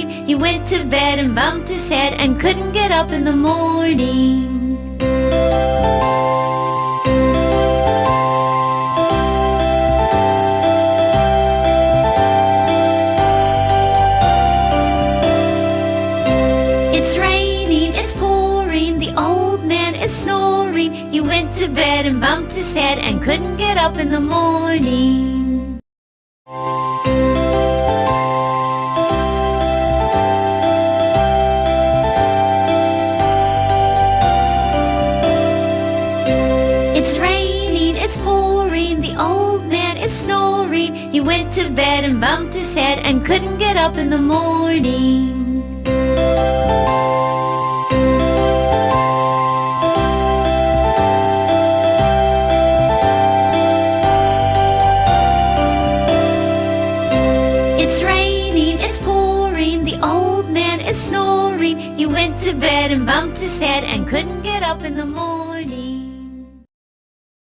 snoring. He went to bed and bumped his head and couldn't get up in the morning. It's raining, it's pouring, the old man is snoring. He went to bed and bumped his head and couldn't get up in the morning. It's raining, it's pouring, the old man is snoring. He went to bed and bumped his head and couldn't get up in the morning. It's raining, it's pouring, the old man is snoring. He went to bed and bumped his head and couldn't get up in the morning.